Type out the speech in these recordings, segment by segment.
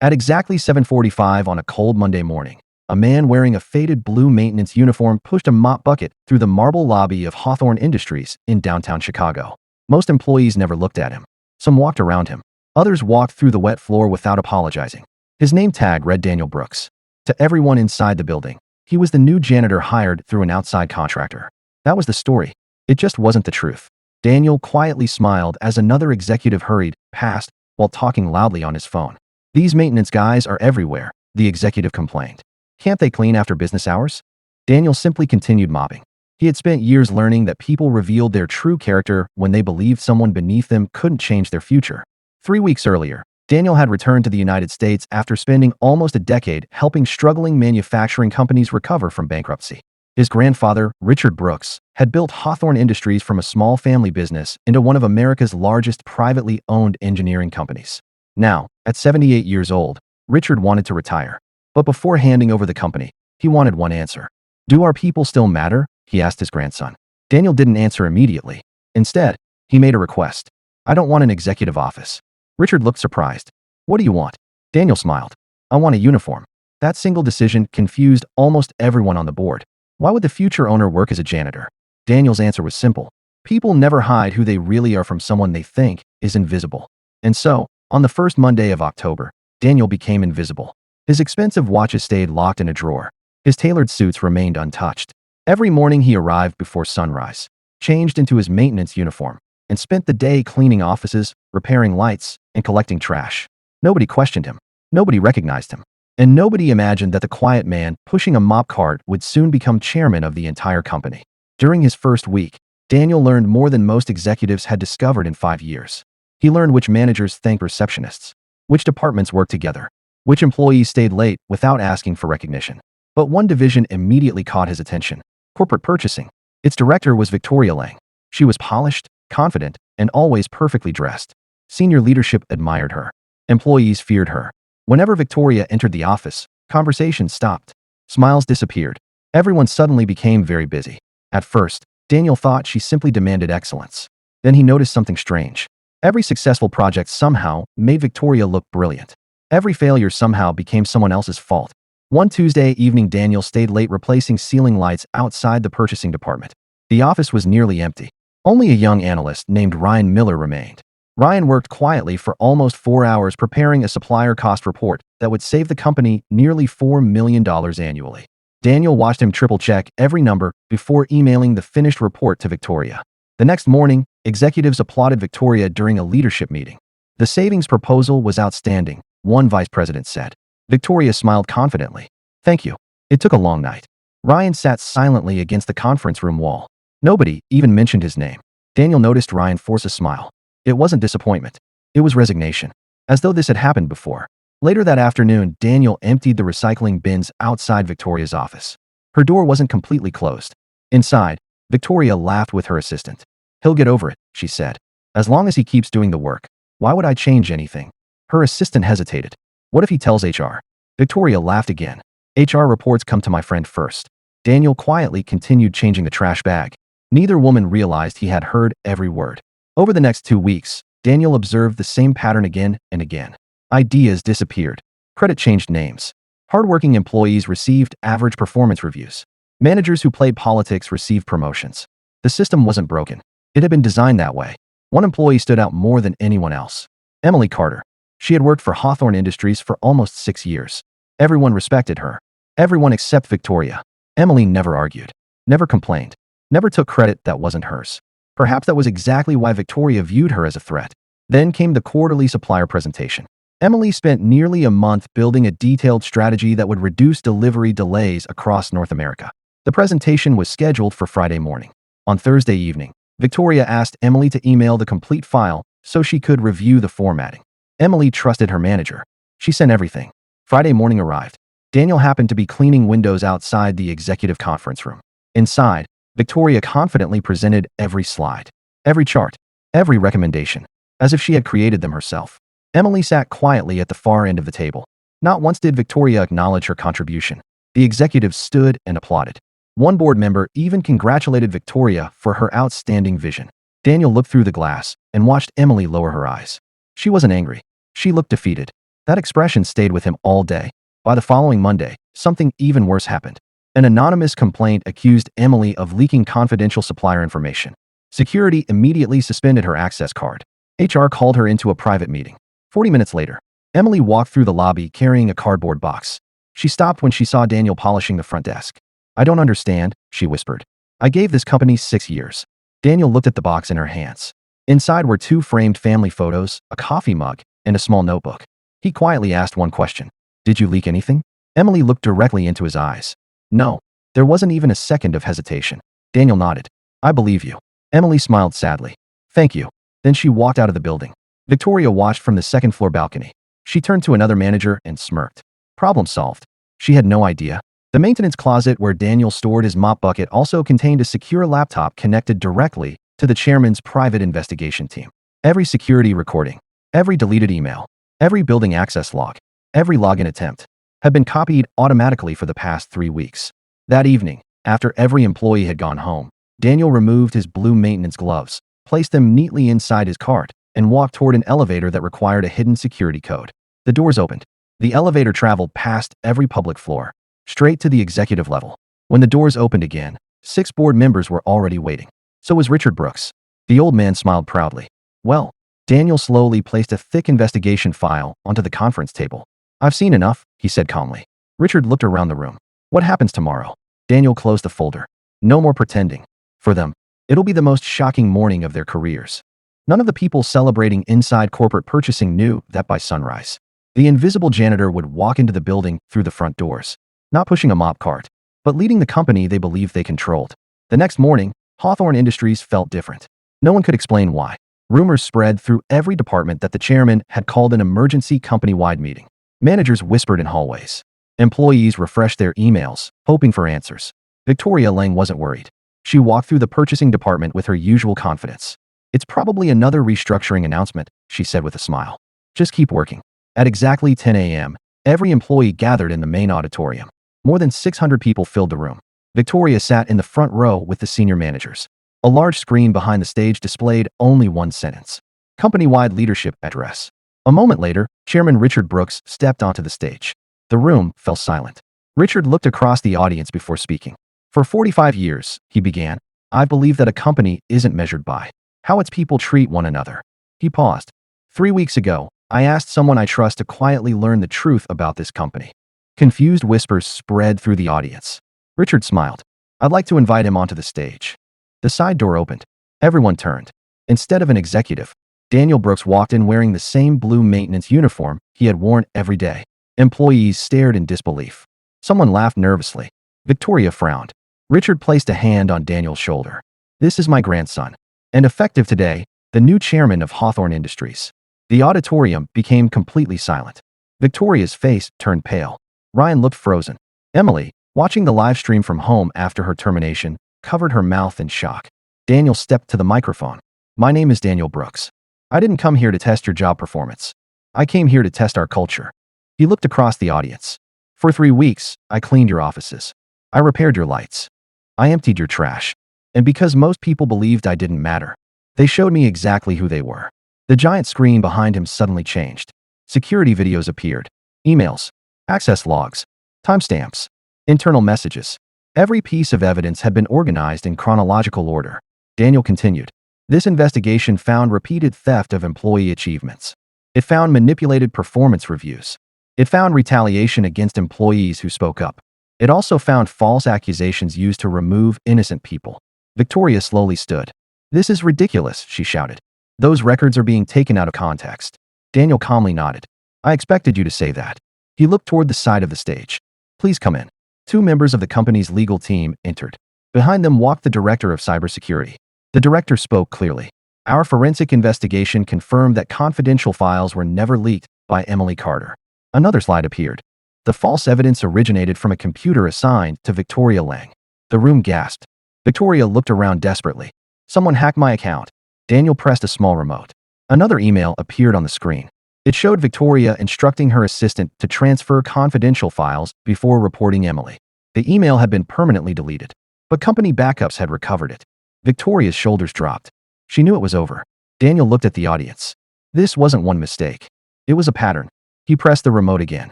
At exactly 7:45 on a cold Monday morning, a man wearing a faded blue maintenance uniform pushed a mop bucket through the marble lobby of Hawthorne Industries in downtown Chicago. Most employees never looked at him. Some walked around him. Others walked through the wet floor without apologizing. His name tag read Daniel Brooks. To everyone inside the building, he was the new janitor hired through an outside contractor. That was the story. It just wasn't the truth. Daniel quietly smiled as another executive hurried past while talking loudly on his phone. "These maintenance guys are everywhere," the executive complained. "Can't they clean after business hours?" Daniel simply continued mopping. He had spent years learning that people revealed their true character when they believed someone beneath them couldn't change their future. 3 weeks earlier, Daniel had returned to the United States after spending almost a decade helping struggling manufacturing companies recover from bankruptcy. His grandfather, Richard Brooks, had built Hawthorne Industries from a small family business into one of America's largest privately owned engineering companies. Now, at 78 years old, Richard wanted to retire. But before handing over the company, he wanted one answer. "Do our people still matter?" he asked his grandson. Daniel didn't answer immediately. Instead, he made a request. "I don't want an executive office." Richard looked surprised. "What do you want?" Daniel smiled. "I want a uniform." That single decision confused almost everyone on the board. Why would the future owner work as a janitor? Daniel's answer was simple. People never hide who they really are from someone they think is invisible. And so, on the first Monday of October, Daniel became invisible. His expensive watches stayed locked in a drawer. His tailored suits remained untouched. Every morning he arrived before sunrise, changed into his maintenance uniform, and spent the day cleaning offices, repairing lights, and collecting trash. Nobody questioned him. Nobody recognized him. And nobody imagined that the quiet man pushing a mop cart would soon become chairman of the entire company. During his first week, Daniel learned more than most executives had discovered in 5 years. He learned which managers thanked receptionists, which departments worked together, which employees stayed late without asking for recognition. But one division immediately caught his attention: corporate purchasing. Its director was Victoria Lang. She was polished, confident, and always perfectly dressed. Senior leadership admired her. Employees feared her. Whenever Victoria entered the office, conversations stopped. Smiles disappeared. Everyone suddenly became very busy. At first, Daniel thought she simply demanded excellence. Then he noticed something strange. Every successful project somehow made Victoria look brilliant. Every failure somehow became someone else's fault. One Tuesday evening, Daniel stayed late replacing ceiling lights outside the purchasing department. The office was nearly empty. Only a young analyst named Ryan Miller remained. Ryan worked quietly for almost 4 hours preparing a supplier cost report that would save the company nearly $4 million annually. Daniel watched him triple-check every number before emailing the finished report to Victoria. The next morning, executives applauded Victoria during a leadership meeting. "The savings proposal was outstanding," one vice president said. Victoria smiled confidently. "Thank you." It took a long night. Ryan sat silently against the conference room wall. Nobody even mentioned his name. Daniel noticed Ryan force a smile. It wasn't disappointment. It was resignation, as though this had happened before. Later that afternoon, Daniel emptied the recycling bins outside Victoria's office. Her door wasn't completely closed. Inside, Victoria laughed with her assistant. "He'll get over it," she said. "As long as he keeps doing the work. Why would I change anything?" Her assistant hesitated. "What if he tells HR?" Victoria laughed again. "HR reports come to my friend first." Daniel quietly continued changing the trash bag. Neither woman realized he had heard every word. Over the next 2 weeks, Daniel observed the same pattern again and again. Ideas disappeared. Credit changed names. Hardworking employees received average performance reviews. Managers who played politics received promotions. The system wasn't broken. It had been designed that way. One employee stood out more than anyone else: Emily Carter. She had worked for Hawthorne Industries for almost 6 years. Everyone respected her. Everyone except Victoria. Emily never argued, never complained, never took credit that wasn't hers. Perhaps that was exactly why Victoria viewed her as a threat. Then came the quarterly supplier presentation. Emily spent nearly a month building a detailed strategy that would reduce delivery delays across North America. The presentation was scheduled for Friday morning. On Thursday evening, Victoria asked Emily to email the complete file so she could review the formatting. Emily trusted her manager. She sent everything. Friday morning arrived. Daniel happened to be cleaning windows outside the executive conference room. Inside, Victoria confidently presented every slide, every chart, every recommendation, as if she had created them herself. Emily sat quietly at the far end of the table. Not once did Victoria acknowledge her contribution. The executives stood and applauded. One board member even congratulated Victoria for her outstanding vision. Daniel looked through the glass and watched Emily lower her eyes. She wasn't angry. She looked defeated. That expression stayed with him all day. By the following Monday, something even worse happened. An anonymous complaint accused Emily of leaking confidential supplier information. Security immediately suspended her access card. HR called her into a private meeting. 40 minutes later, Emily walked through the lobby carrying a cardboard box. She stopped when she saw Daniel polishing the front desk. "I don't understand," she whispered. "I gave this company 6 years." Daniel looked at the box in her hands. Inside were 2 framed family photos, a coffee mug, and a small notebook. He quietly asked one question. "Did you leak anything?" Emily looked directly into his eyes. "No." There wasn't even a second of hesitation. Daniel nodded. "I believe you." Emily smiled sadly. "Thank you." Then she walked out of the building. Victoria watched from the second-floor balcony. She turned to another manager and smirked. Problem solved. She had no idea. The maintenance closet where Daniel stored his mop bucket also contained a secure laptop connected directly to the chairman's private investigation team. Every security recording, every deleted email, every building access log, every login attempt had been copied automatically for the past 3 weeks. That evening, after every employee had gone home, Daniel removed his blue maintenance gloves, placed them neatly inside his cart, and walked toward an elevator that required a hidden security code. The doors opened. The elevator traveled past every public floor, straight to the executive level. When the doors opened again, 6 board members were already waiting. So was Richard Brooks. The old man smiled proudly. "Well," Daniel slowly placed a thick investigation file onto the conference table. "I've seen enough," he said calmly. Richard looked around the room. "What happens tomorrow?" Daniel closed the folder. "No more pretending. For them, it'll be the most shocking morning of their careers." None of the people celebrating inside corporate purchasing knew that by sunrise, the invisible janitor would walk into the building through the front doors, not pushing a mop cart, but leading the company they believed they controlled. The next morning, Hawthorne Industries felt different. No one could explain why. Rumors spread through every department that the chairman had called an emergency company-wide meeting. Managers whispered in hallways. Employees refreshed their emails, hoping for answers. Victoria Lang wasn't worried. She walked through the purchasing department with her usual confidence. "It's probably another restructuring announcement," she said with a smile. "Just keep working." At exactly 10 a.m., every employee gathered in the main auditorium. More than 600 people filled the room. Victoria sat in the front row with the senior managers. A large screen behind the stage displayed only one sentence: company-wide leadership address. A moment later, Chairman Richard Brooks stepped onto the stage. The room fell silent. Richard looked across the audience before speaking. "For 45 years," he began, "I believe that a company isn't measured by how its people treat one another." He paused. 3 weeks ago, I asked someone I trust to quietly learn the truth about this company." Confused whispers spread through the audience. Richard smiled. "I'd like to invite him onto the stage." The side door opened. Everyone turned. Instead of an executive, Daniel Brooks walked in wearing the same blue maintenance uniform he had worn every day. Employees stared in disbelief. Someone laughed nervously. Victoria frowned. Richard placed a hand on Daniel's shoulder. "This is my grandson, and effective today, the new chairman of Hawthorne Industries." The auditorium became completely silent. Victoria's face turned pale. Ryan looked frozen. Emily, watching the live stream from home after her termination, covered her mouth in shock. Daniel stepped to the microphone. "My name is Daniel Brooks. I didn't come here to test your job performance. I came here to test our culture." He looked across the audience. "For 3 weeks, I cleaned your offices. I repaired your lights. I emptied your trash. And because most people believed I didn't matter, they showed me exactly who they were." The giant screen behind him suddenly changed. Security videos appeared. Emails, access logs, timestamps, internal messages. Every piece of evidence had been organized in chronological order. Daniel continued. "This investigation found repeated theft of employee achievements. It found manipulated performance reviews. It found retaliation against employees who spoke up. It also found false accusations used to remove innocent people." Victoria slowly stood. "This is ridiculous," she shouted. "Those records are being taken out of context." Daniel calmly nodded. "I expected you to say that." He looked toward the side of the stage. "Please come in." 2 members of the company's legal team entered. Behind them walked the director of cybersecurity. The director spoke clearly. "Our forensic investigation confirmed that confidential files were never leaked by Emily Carter." Another slide appeared. The false evidence originated from a computer assigned to Victoria Lang. The room gasped. Victoria looked around desperately. "Someone hacked my account." Daniel pressed a small remote. Another email appeared on the screen. It showed Victoria instructing her assistant to transfer confidential files before reporting Emily. The email had been permanently deleted, but company backups had recovered it. Victoria's shoulders dropped. She knew it was over. Daniel looked at the audience. This wasn't one mistake. It was a pattern. He pressed the remote again.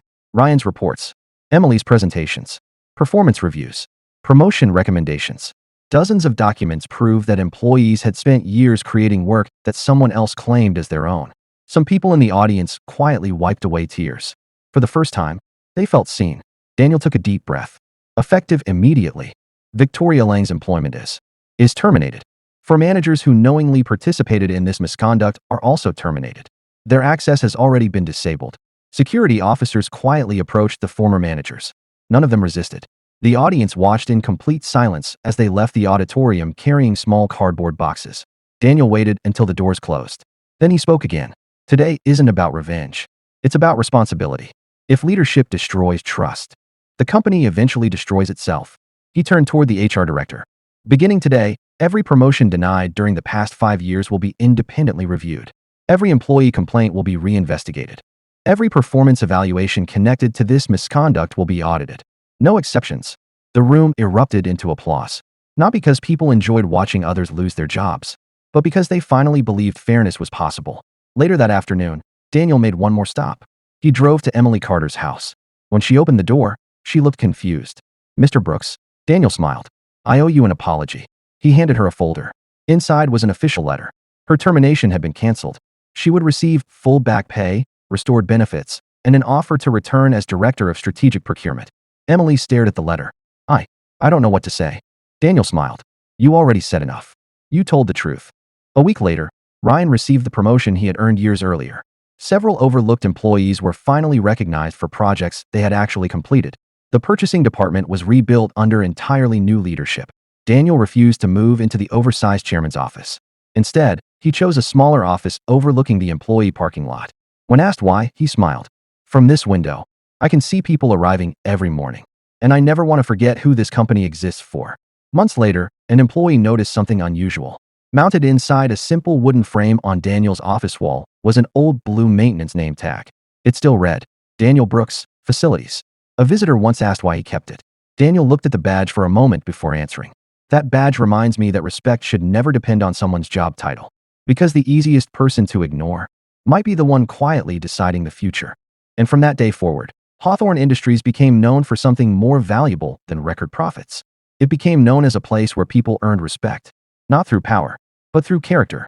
Ryan's reports. Emily's presentations. Performance reviews. Promotion recommendations. Dozens of documents prove that employees had spent years creating work that someone else claimed as their own. Some people in the audience quietly wiped away tears. For the first time, they felt seen. Daniel took a deep breath. Effective immediately. Victoria Lang's employment is terminated. For managers who knowingly participated in this misconduct are also terminated. Their access has already been disabled. Security officers quietly approached the former managers. None of them resisted. The audience watched in complete silence as they left the auditorium carrying small cardboard boxes. Daniel waited until the doors closed. Then he spoke again. Today isn't about revenge. It's about responsibility. If leadership destroys trust, the company eventually destroys itself. He turned toward the HR director. Beginning today, every promotion denied during the past 5 years will be independently reviewed. Every employee complaint will be reinvestigated. Every performance evaluation connected to this misconduct will be audited. No exceptions. The room erupted into applause. Not because people enjoyed watching others lose their jobs, but because they finally believed fairness was possible. Later that afternoon, Daniel made one more stop. He drove to Emily Carter's house. When she opened the door, she looked confused. "Mr. Brooks," Daniel smiled. "I owe you an apology." He handed her a folder. Inside was an official letter. Her termination had been canceled. She would receive full back pay, restored benefits, and an offer to return as Director of Strategic Procurement. Emily stared at the letter. I don't know what to say." Daniel smiled. "You already said enough. You told the truth." A week later, Ryan received the promotion he had earned years earlier. Several overlooked employees were finally recognized for projects they had actually completed. The purchasing department was rebuilt under entirely new leadership. Daniel refused to move into the oversized chairman's office. Instead, he chose a smaller office overlooking the employee parking lot. When asked why, he smiled. "From this window, I can see people arriving every morning. And I never want to forget who this company exists for." Months later, an employee noticed something unusual. Mounted inside a simple wooden frame on Daniel's office wall was an old blue maintenance name tag. It still read, "Daniel Brooks, Facilities." A visitor once asked why he kept it. Daniel looked at the badge for a moment before answering. "That badge reminds me that respect should never depend on someone's job title. Because the easiest person to ignore might be the one quietly deciding the future." And from that day forward, Hawthorne Industries became known for something more valuable than record profits. It became known as a place where people earned respect, not through power, but through character.